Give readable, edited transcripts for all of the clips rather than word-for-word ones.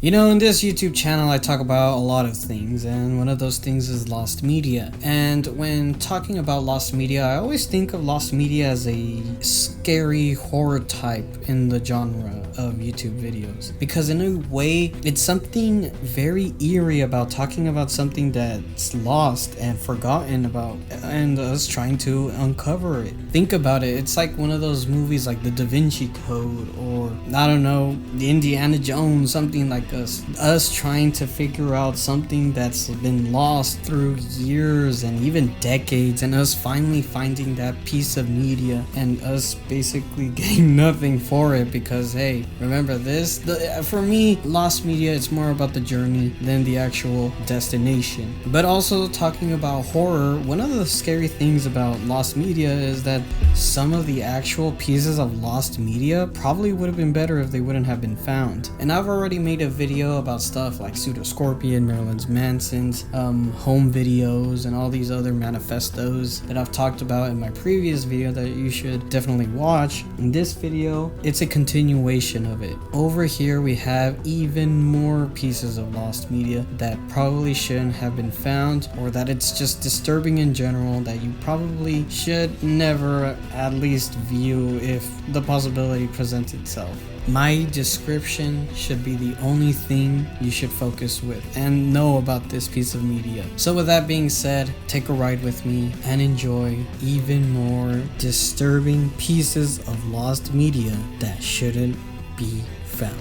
You know, in this YouTube channel, I talk about a lot of things, and one of those things is lost media. And when talking about lost media, I always think of lost media as a scary horror type in the genre of YouTube videos. Because in a way, it's something very eerie about talking about something that's lost and forgotten about, and us trying to uncover it. Think about it, it's like one of those movies like the Da Vinci Code, or I don't know, the Indiana Jones, something like us trying to figure out something that's been lost through years and even decades, and us finally finding that piece of media and us basically getting nothing for it because, hey, remember this? For me, lost media, it's more about the journey than the actual destination. But also talking about horror, one of the scary things about lost media is that some of the actual pieces of lost media probably would have been better if they wouldn't have been found. And I've already made a video about stuff like Pseudo Scorpion, Marilyn Manson's home videos, and all these other manifestos that I've talked about in my previous video that you should definitely watch. In this video, it's a continuation of it. Over here we have even more pieces of lost media that probably shouldn't have been found, or that it's just disturbing in general that you probably should never at least view if the possibility presents itself. My description should be the only thing you should focus with and know about this piece of media. So with that being said, take a ride with me and enjoy even more disturbing pieces of lost media that shouldn't be found.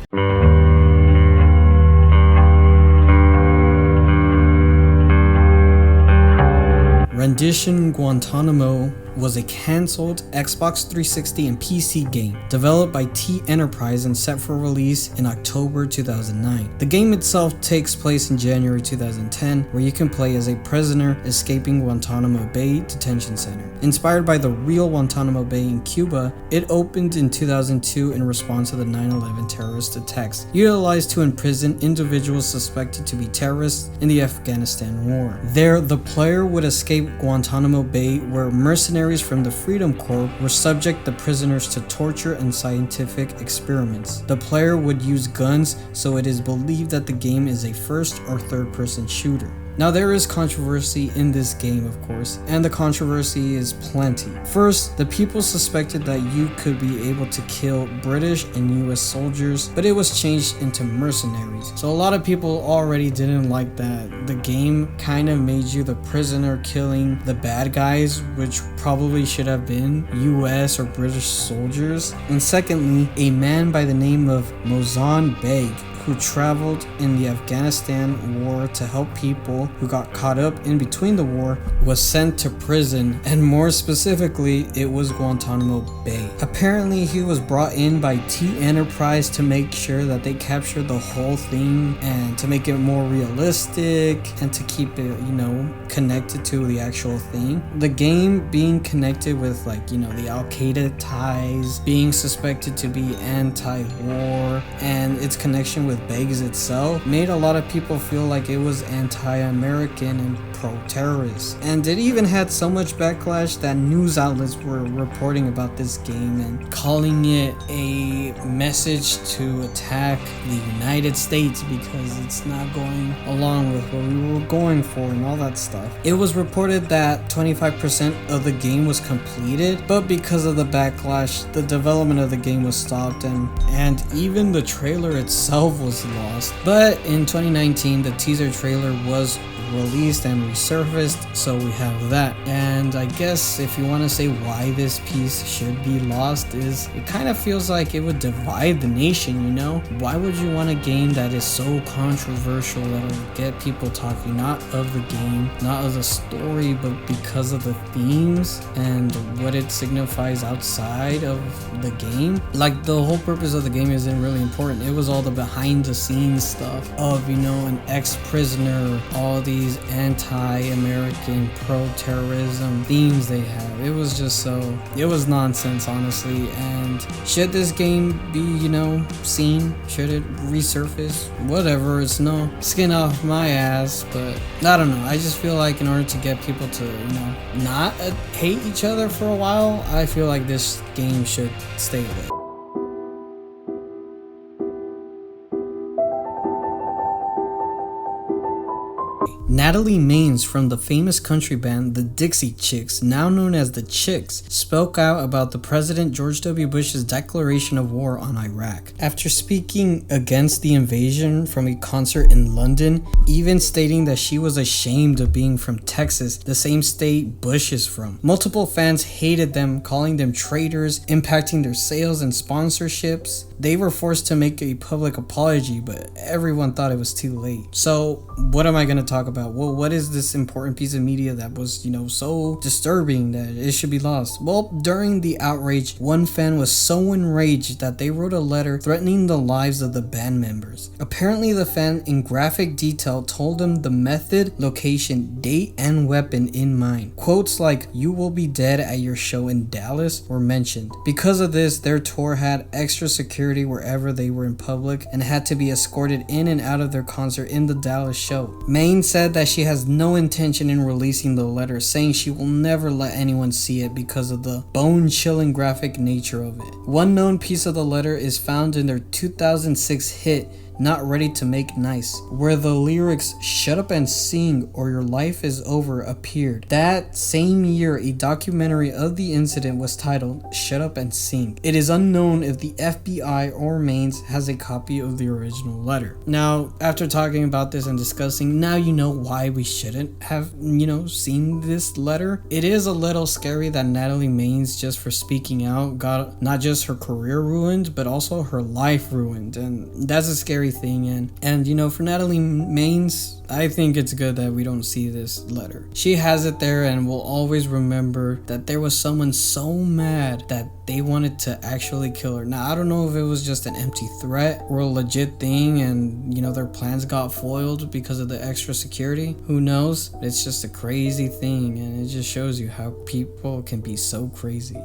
Rendition Guantanamo was a cancelled Xbox 360 and PC game developed by T Enterprise and set for release in October 2009. The game itself takes place in January 2010, where you can play as a prisoner escaping Guantanamo Bay Detention Center. Inspired by the real Guantanamo Bay in Cuba, it opened in 2002 in response to the 9/11 terrorist attacks, utilized to imprison individuals suspected to be terrorists in the Afghanistan war. There, the player would escape Guantanamo Bay, where mercenaries from the Freedom Corps were subject the prisoners to torture and scientific experiments. The player would use guns, so it is believed that the game is a first or third person shooter. Now, there is controversy in this game, of course, and the controversy is plenty. First, the people suspected that you could be able to kill British and US soldiers, but it was changed into mercenaries. So a lot of people already didn't like that. The game kind of made you the prisoner killing the bad guys, which probably should have been US or British soldiers. And secondly, a man by the name of Mozan Beg, who traveled in the Afghanistan war to help people who got caught up in between the war, was sent to prison, and more specifically, it was Guantanamo Bay. Apparently, he was brought in by T Enterprise to make sure that they captured the whole thing and to make it more realistic and to keep it, connected to the actual thing. The game being connected with the Al-Qaeda ties, being suspected to be anti-war, and its connection with Beggs itself made a lot of people feel like it was anti-American and pro-terrorist. And it even had so much backlash that news outlets were reporting about this game and calling it a message to attack the United States because it's not going along with what we were going for and all that stuff. It was reported that 25% of the game was completed, but because of the backlash, the development of the game was stopped, and even the trailer itself was lost. But in 2019, the teaser trailer was released and resurfaced, so we have that. And I guess if you want to say why this piece should be lost, is it kind of feels like it would divide the nation, Why would you want a game that is so controversial that'll get people talking, not of the game, not of the story, but because of the themes and what it signifies outside of the game? Like, the whole purpose of the game isn't really important. It was all the behind the scenes stuff of, an ex-prisoner, all these anti-American pro-terrorism themes they have. It was just it was nonsense, honestly. And should this game be, seen? Should it resurface? Whatever, it's no skin off my ass, but I don't know. I just feel like in order to get people to, not hate each other for a while, I feel like this game should stay away. Natalie Maines from the famous country band the Dixie Chicks, now known as the Chicks, spoke out about the President George W. Bush's declaration of war on Iraq. After speaking against the invasion from a concert in London, even stating that she was ashamed of being from Texas, the same state Bush is from. Multiple fans hated them, calling them traitors, impacting their sales and sponsorships. They were forced to make a public apology, but everyone thought it was too late. So what am I going to talk about? Well, what is this important piece of media that was, so disturbing that it should be lost? Well, during the outrage, one fan was so enraged that they wrote a letter threatening the lives of the band members. Apparently, the fan in graphic detail told them the method, location, date, and weapon in mind. Quotes like, "You will be dead at your show in Dallas" were mentioned. Because of this, their tour had extra security wherever they were in public and had to be escorted in and out of their concert in the Dallas show. Maine said that she has no intention in releasing the letter, saying she will never let anyone see it because of the bone-chilling graphic nature of it. One known piece of the letter is found in their 2006 hit Not Ready to Make Nice, where the lyrics "shut up and sing or your life is over" appeared. That same year, a documentary of the incident was titled "Shut Up and Sing." It is unknown if the FBI or Maines has a copy of the original letter. Now, after talking about this and discussing, now you know why we shouldn't have, seen this letter. It is a little scary that Natalie Maines, just for speaking out, got not just her career ruined, but also her life ruined, and that's a scary thing. And for Natalie Maines, I think it's good that we don't see this letter. She has it there and will always remember that there was someone so mad that they wanted to actually kill her. Now, I don't know if it was just an empty threat or a legit thing and, their plans got foiled because of the extra security. Who knows? It's just a crazy thing, and it just shows you how people can be so crazy.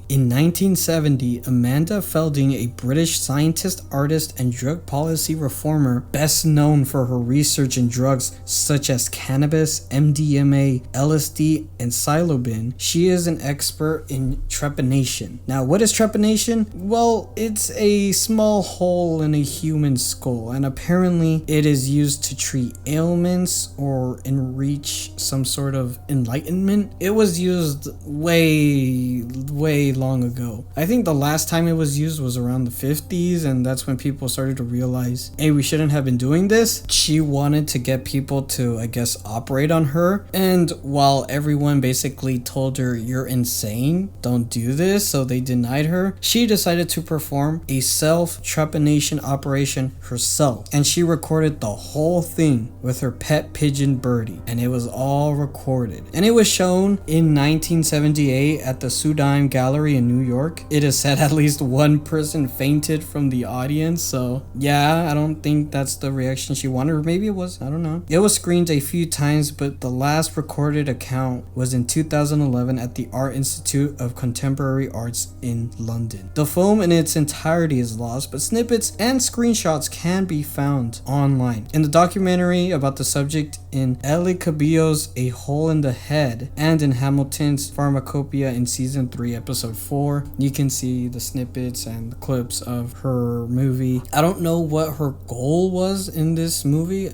In 1970, Amanda Felding, a British scientist, artist, and drug policy reformer, best known for her research in drugs such as cannabis, MDMA, LSD, and psilocybin, she is an expert in trepanation. Now, what is trepanation? Well, it's a small hole in a human skull, and apparently it is used to treat ailments or reach some sort of enlightenment. It was used way long ago. I think the last time it was used was around the 50s, and that's when people started to realize, hey, we shouldn't have been doing this. She wanted to get people to, operate on her, and while everyone basically told her, you're insane, don't do this, so they denied her, she decided to perform a self-trepanation operation herself, and she recorded the whole thing with her pet pigeon Birdie, and it was all recorded, and it was shown in 1978 at the Sudheim Gallery in New York. It is said at least one person fainted from the audience, so yeah, I don't think that's the reaction she wanted, or maybe it was, I don't know. It was screened a few times, but the last recorded account was in 2011 at the Art Institute of Contemporary Arts in London. The film in its entirety is lost, but snippets and screenshots can be found online. In the documentary about the subject in Ellie Cabillo's A Hole in the Head and in Hamilton's Pharmacopoeia in season 3 episode 4, you can see the snippets and the clips of her movie. I don't know what her goal was in this movie.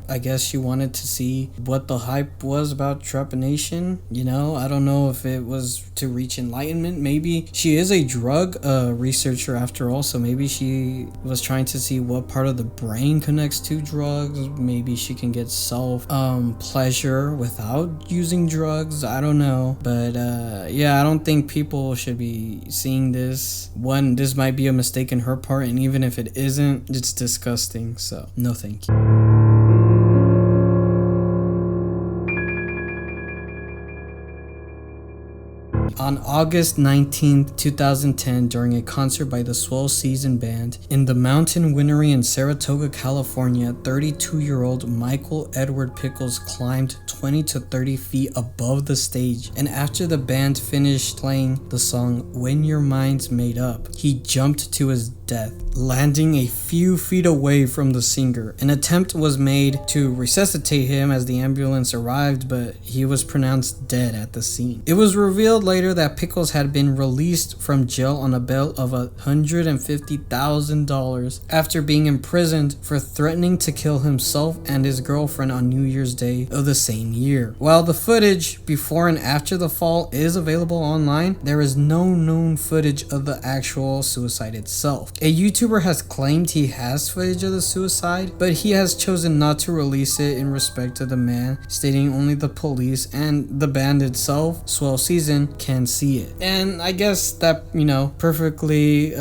I guess she wanted to see what the hype was about trepanation. I don't know if it was to reach enlightenment. Maybe she is a drug researcher after all, so maybe she was trying to see what part of the brain connects to drugs. Maybe she can get pleasure without using drugs. I don't know, but I don't think people should be seeing this. One, this might be a mistake in her part, and even if it isn't, it's disgusting, so no thank you. On August 19th, 2010, during a concert by the Swell Season Band in the Mountain Winery in Saratoga, California, 32-year-old Michael Edward Pickles climbed 20 to 30 feet above the stage, and after the band finished playing the song When Your Mind's Made Up, he jumped to his death, landing a few feet away from the singer. An attempt was made to resuscitate him as the ambulance arrived, but he was pronounced dead at the scene. It was revealed later that Pickles had been released from jail on a bail of $150,000 after being imprisoned for threatening to kill himself and his girlfriend on New Year's Day of the same year. While the footage before and after the fall is available online, there is no known footage of the actual suicide itself. A YouTuber has claimed he has footage of the suicide, but he has chosen not to release it in respect to the man, stating only the police and the band itself, Swell Season, can see it. And I guess that, perfectly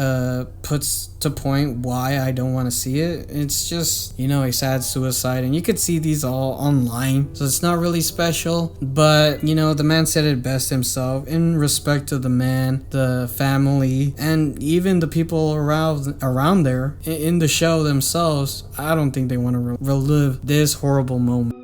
puts to point why I don't want to see it. It's just, a sad suicide, and you could see these all online, so it's not really special. But, the man said it best himself in respect to the man, the family, and even the people around there in the show themselves. I don't think they want to relive this horrible moment.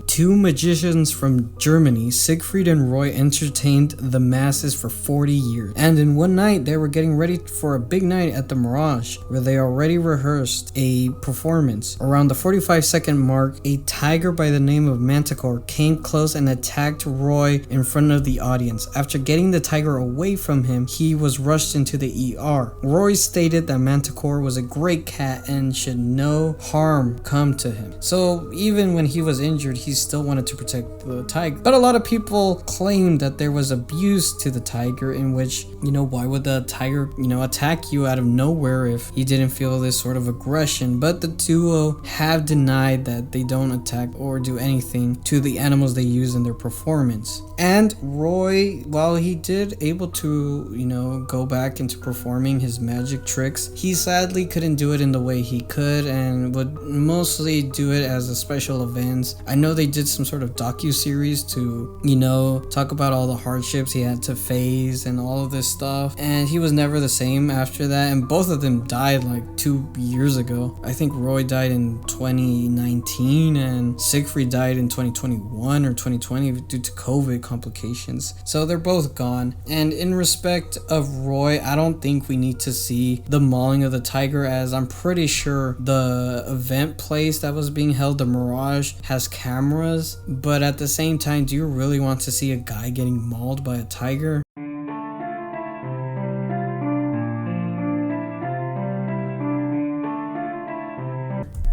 Two magicians from Germany, Siegfried and Roy, entertained the masses for 40 years. And in one night, they were getting ready for a big night at the Mirage, where they already rehearsed a performance. Around the 45-second mark, a tiger by the name of Manticore came close and attacked Roy in front of the audience. After getting the tiger away from him, he was rushed into the ER. Roy stated that Manticore was a great cat and should no harm come to him. So even when he was injured, he still wanted to protect the tiger. But a lot of people claimed that there was abuse to the tiger, in which, why would the tiger, attack you out of nowhere if you didn't feel this sort of aggression? But the duo have denied that they don't attack or do anything to the animals they use in their performance. And Roy, while he did able to, go back into performing his magic tricks, he sadly couldn't do it in the way he could and would mostly do it as a special events. I know they did some sort of docu-series to, talk about all the hardships he had to face and all of this stuff. And he was never the same after that. And both of them died like 2 years ago. I think Roy died in 2019 and Siegfried died in 2021 or 2020 due to COVID complications. So they're both gone. And in respect of Roy, I don't think we need to see the mauling of the tiger, as I'm pretty sure the event place that was being held, the Mirage, has cameras. But at the same time, do you really want to see a guy getting mauled by a tiger?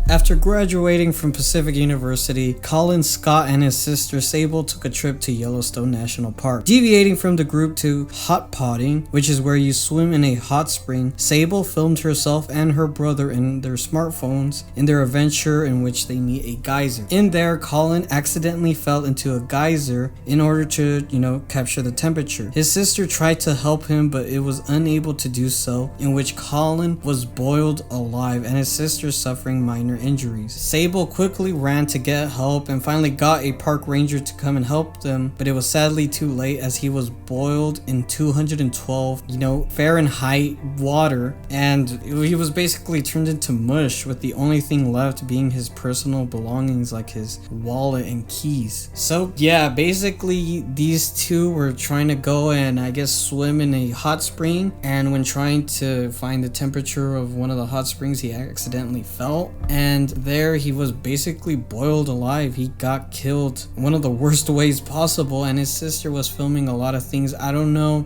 After graduating from Pacific University, Colin, Scott, and his sister Sable took a trip to Yellowstone National Park. Deviating from the group to hot potting, which is where you swim in a hot spring, Sable filmed herself and her brother in their smartphones in their adventure, in which they meet a geyser. In there, Colin accidentally fell into a geyser in order to, capture the temperature. His sister tried to help him, but it was unable to do so, in which Colin was boiled alive and his sister suffering minor injuries. Sable quickly ran to get help and finally got a park ranger to come and help them, but it was sadly too late, as he was boiled in 212, Fahrenheit water, and he was basically turned into mush, with the only thing left being his personal belongings like his wallet and keys. So yeah, basically these two were trying to go and I guess swim in a hot spring, and when trying to find the temperature of one of the hot springs, he accidentally fell, and there he was basically boiled alive. He got killed one of the worst ways possible, and his sister was filming a lot of things. I don't know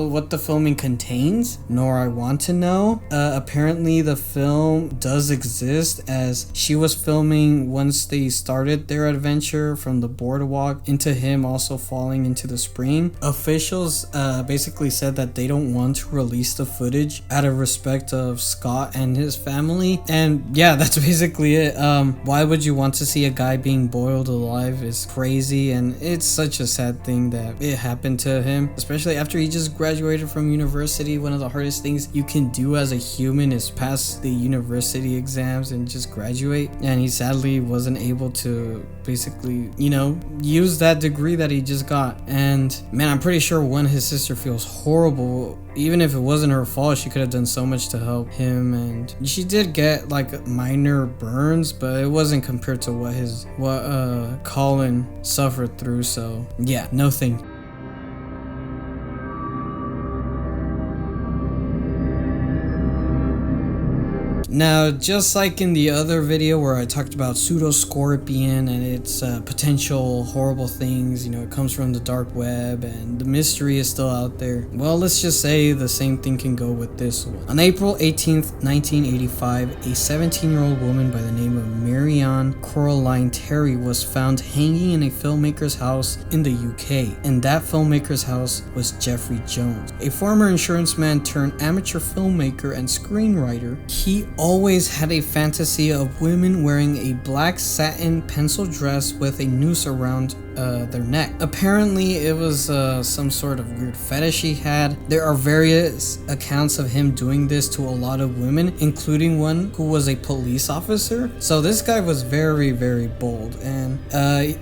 what the filming contains, nor I want to know. Apparently the film does exist, as she was filming once they started their adventure from the boardwalk into him also falling into the spring. Officials basically said that they don't want to release the footage out of respect of Scott and his family, and yeah, that's basically it. Why would you want to see a guy being boiled alive? Is crazy, and it's such a sad thing that it happened to him, especially after he just graduated from university. One of the hardest things you can do as a human is pass the university exams and just graduate, and he sadly wasn't able to basically use that degree that he just got. And man, I'm pretty sure his sister feels horrible. Even if it wasn't her fault, she could have done so much to help him, and she did get like minor burns, but it wasn't compared to what Colin suffered through. So yeah, no thank you. Now, just like in the other video where I talked about pseudoscorpion and its potential horrible things, it comes from the dark web and the mystery is still out there. Well, let's just say the same thing can go with this one. On April 18th, 1985, a 17-year-old woman by the name of Marianne Coraline Terry was found hanging in a filmmaker's house in the UK, and that filmmaker's house was Jeffrey Jones, a former insurance man turned amateur filmmaker and screenwriter. He always had a fantasy of women wearing a black satin pencil dress with a noose around their neck. Apparently it was some sort of weird fetish he had. There are various accounts of him doing this to a lot of women, including one who was a police officer. So this guy was very, very bold, and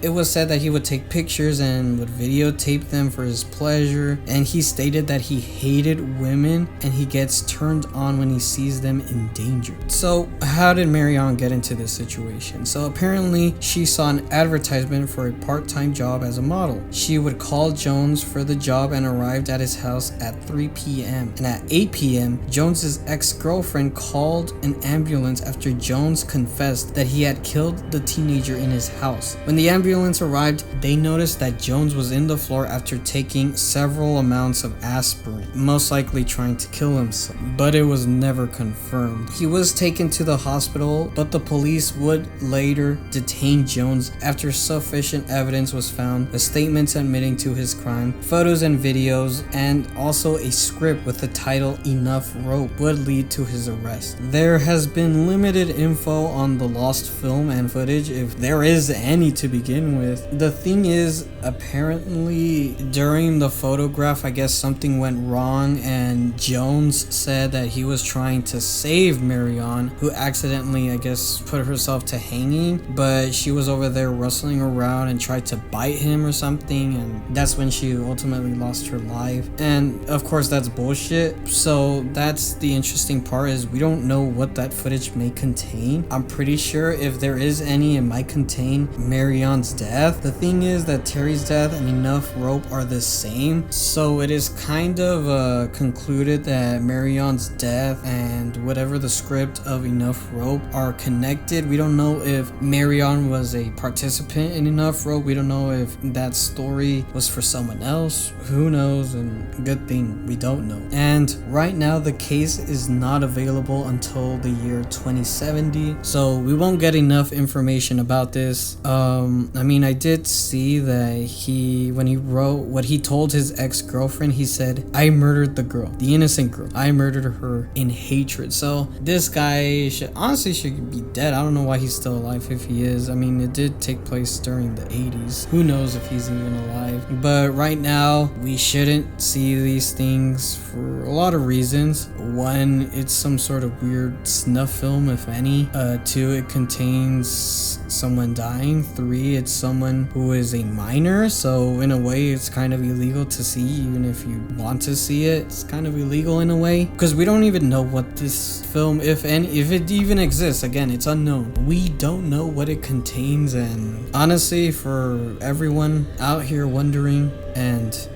it was said that he would take pictures and would videotape them for his pleasure, and he stated that he hated women and he gets turned on when he sees them in danger. So how did Marianne get into this situation? So apparently she saw an advertisement for a part-time job as a model. She would call Jones for the job and arrived at his house at 3 p.m. and at 8 p.m. Jones's ex-girlfriend called an ambulance after Jones confessed that he had killed the teenager in his house. When the ambulance arrived, they noticed that Jones was in the floor after taking several amounts of aspirin, most likely trying to kill himself, but it was never confirmed. He was taken to the hospital, but the police would later detain Jones after sufficient evidence was found, the statements admitting to his crime, photos and videos, and also a script with the title Enough Rope would lead to his arrest. There has been limited info on the lost film and footage, if there is any to begin with. The thing is, apparently during the photograph, I guess something went wrong and Jones said that he was trying to save Marianne, who accidentally, I guess, put herself to hanging, but she was over there rustling around and tried to bite him or something, and that's when she ultimately lost her life. And of course that's bullshit. So that's the interesting part, is we don't know what that footage may contain. I'm pretty sure if there is any, it might contain Marianne's death. The thing is that Terry's death and Enough Rope are the same, so it is kind of concluded that Marianne's death and whatever the script of Enough Rope are connected. We don't know if Marianne was a participant in Enough Rope. We don't know if that story was for someone else. Who knows? And good thing we don't know. And right now the case is not available until the year 2070, so we won't get enough information about this. I mean, I did see that when he wrote what he told his ex-girlfriend, he said, "I murdered the girl, the innocent girl. I murdered her in hatred." So this guy should be dead. I don't know why he's still alive if he is. I mean, it did take place during the 80s. Who knows if he's even alive? But right now we shouldn't see these things for a lot of reasons. One, it's some sort of weird snuff film, if any. Two, it contains someone dying. Three, it's someone who is a minor, so in a way it's kind of illegal to see. Even if you want to see it, it's kind of illegal in a way, because we don't even know what this film, if it even exists. Again, it's unknown. We don't know what it contains, and honestly, for everyone out here wondering and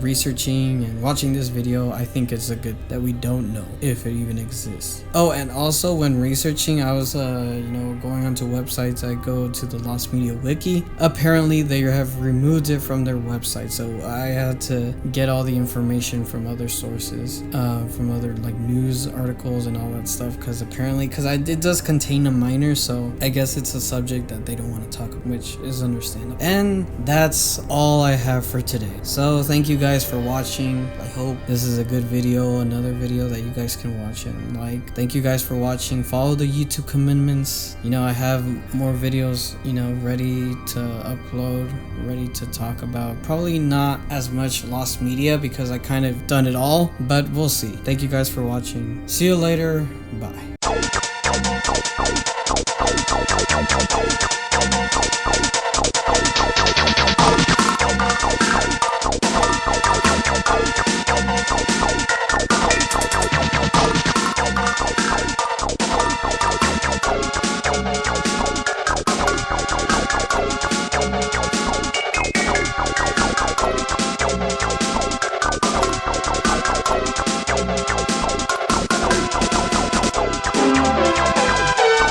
researching and watching this video, I think it's a good that we don't know if it even exists. Oh, and also when researching, I was going onto websites. I go to the Lost Media Wiki. Apparently they have removed it from their website, so I had to get all the information from other sources, from other like news articles and all that stuff, because it does contain a minor, so I guess it's a subject that they don't want to talk about, which is understandable. And that's all I have for today. So thank you guys for watching. I hope this is a good video, another video that you guys can watch and like. Thank you guys for watching. Follow the YouTube commandments. I have more videos ready to upload, ready to talk about. Probably not as much Lost Media because I kind of done it all, but we'll see. Thank you guys for watching. See you later. Bye.